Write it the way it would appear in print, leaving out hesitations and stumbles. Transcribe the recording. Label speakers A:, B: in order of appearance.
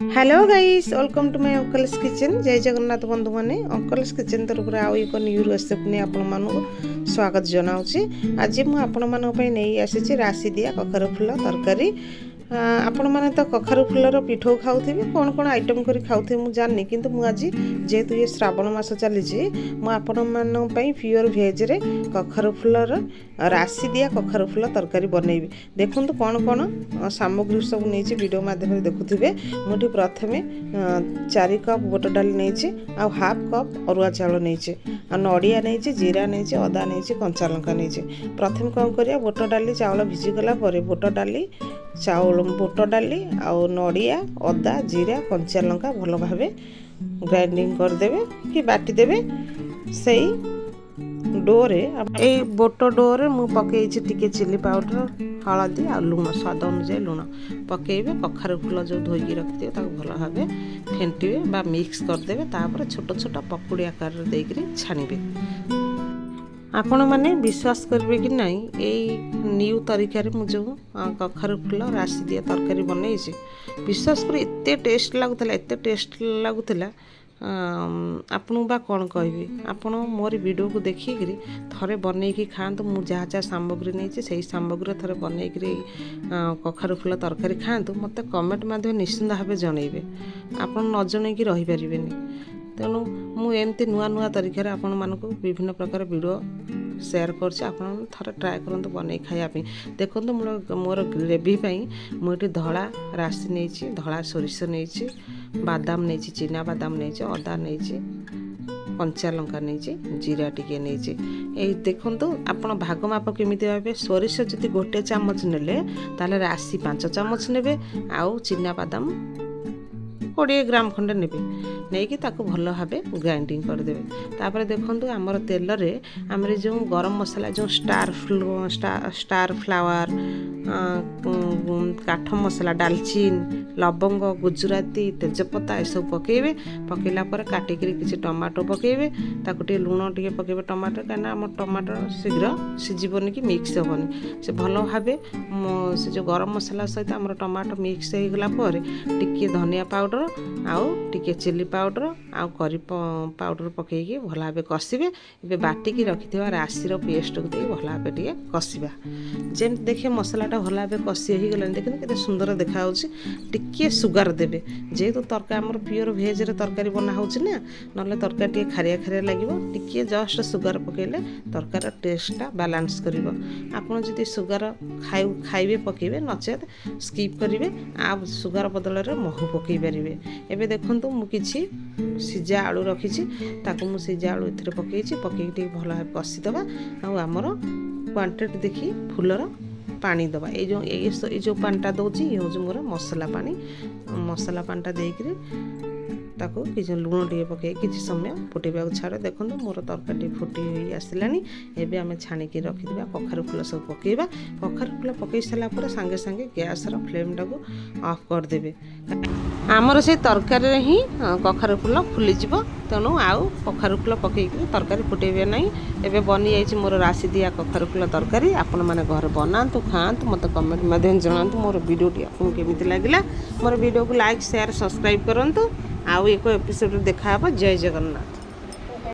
A: Hello guys welcome to my uncle's kitchen. जय जगन्नाथ बंधु माने अंकल्स किचन तरफ आउ एक न्यू रेसिपी आपण मानक स्वागत जनाऊँगी। आज मुझे आपण मानक नहीं आसी राशि दिया कखारु फुल तरकारी। आपण मैंने तो कखारु फुलर पिठौ खाऊे कौन कौन आइटम कर खाऊे मुझे जानी, किंतु मुझे जेहेतु ये श्रावण मास चली मुझे प्योर भेज रे कखारु फुलर राशि दिया कखारु फुल तरकारी बनैबी। देखो कौन कौन सामग्री सब नहीं वीडियो माध्यम देखुवे। मुझे प्रथमे 4 कप बुट डाली नहीं आ हाफ कप अरुआ चाउल नहीं नड़िया नहीं जीरा नहीं अदा नहीं कंचा लंका नहीं। प्रथम कौन करिया बुट डाली चाउल भिजिगला बुट डाली चाउल बुट डाली आउ नड़िया अदा जीरा कंचा लंका भल भाव ग्राइंडिंग करदेवे कि बाटिदेवे। से डोरे ए बोट डोरे मु पकई टिके चिली पाउडर हलदी आ लुण स्वाद अनुसार लुण पकेबे। कखारु फुल जो धोईकी रखिथे भल भाव फेंटिबे बा मिक्स करदेवे। तापर छोट छोट पकुड़ी आकार देकरी छाणिबे। आपण मैंने विश्वास करेंगे कि नहीं यही न्यू तरीक़े मुझे कखारु फुल राशि दिया तरकारी बनई विश्वास कर एत टेस्ट लगुला एत टेस्ट लगुला। आपन बा कौन कहबी आपण मोर वीडियो को देखिक थे बनईकी खातु। मुझे जहाँ जहाँ सामग्री नहीं से सामग्री थे बनईक कखारु फुल तरकारी खातु। मत कमेंट माध्यम निश्चिंत भाव जनइबे। आप न जन कि रहीपर। तेणु मुझे नुआ नुआ तरीक़े आपण मानक विभिन्न प्रकार वीडियो शेयर कर ट्राए करंतु बनै खायापी। देखो मोर ग्रेवी मुझे धला राशि नहीं धला सोरिष नहीं बादाम नहीं चीना बादाम नहीं अदा नहीं कंचा लंका नहीं जीरा टिके नहीं। देखो आपण भाग माप केमी भावे सोरिष जदि 1 चामच नेले ताले राशि 5 चामच ने आउ चीना बादाम 20 ग्राम खंडे ने नहीं कि भल भाव ग्राइंडिंग करदे। तापर देखो आमर तेल रे आमरे जो गरम मसला जो स्टार फ्लावर काठ मसला डालचीन लवंग गुजराती तेजपत्ता ये सब पकेबे। पकेला पर काटिक किसी टमाटो पकेबे ताकू लुण टे पकेबे टमाटो कहीं आम टमाटो शीघ्र सीझबनी कि मिक्स हेनी से भल भाव से जो गरम मसला सहित आम टमाटो मिक्स होगला टिके धनिया पाउडर आउ टिके चिली पाउडर आउ करी पाउडर पकईकी भल भाव कषिबे। ए बाटिकी रखि राशि पेस्ट को दे भल भाव टे कषा जमी देखिए मसलाटा भल भाव कषि हो गला। देखते केते सुंदर देखा टिके सुगार देवे जेहेतु तरकारी आमर प्योर भेज रे तरकारी बना होछि ना नले तरकारी टिके खारिया खारिया लागिवो। टिके जस्ट सुगार पकेले तरकार टेस्टटा बैलेंस करिवो। आपण जदि सुगार खाइबे पकेबे नचेत स्किप करिवे आ सुगार बदल रे महू पकई पारिबे। एबे देखंतु मु किछि सिजा आलू रखिछि ताकू मु सिजा आलू इथरे पकईछि पकई टिके भल भाव कषि दबा आ आमर क्वांटिटी देखि फुलर पानी दबा। ये जो पानीटा दूसरी ये हूँ मोर मसला पानीटा देकर ताको कि लुण टे पकई किसी समय फुटेबा छाड़े। देखो मोर तरकारी फुटी आसलानी। एबे आमे छाणिकी रखिदिबा कखारु फुल सब पकेबा। कखारु फुल पकई सारा पर सांगे सांगे गैस रो फ्लेम टाको ऑफ कर देबे। आमर से तरकारी ही कखारु फुल फुलीजिव। तेणु आउ कखारु फुल पकई तरकारी फुटेबे नहीं। एबे बनी जाइछि मोर राशि दिया कखारु फुल तरकारी। आपण माने घर बनातु खातु मत कमेंट माध्यम जणातु मोर वीडियोटी आपको केमिति लागिला। मोर वीडियो को लाइक शेयर सब्सक्राइब करंतु। आउ एक एपिसोड देखा। जय जगन्नाथ।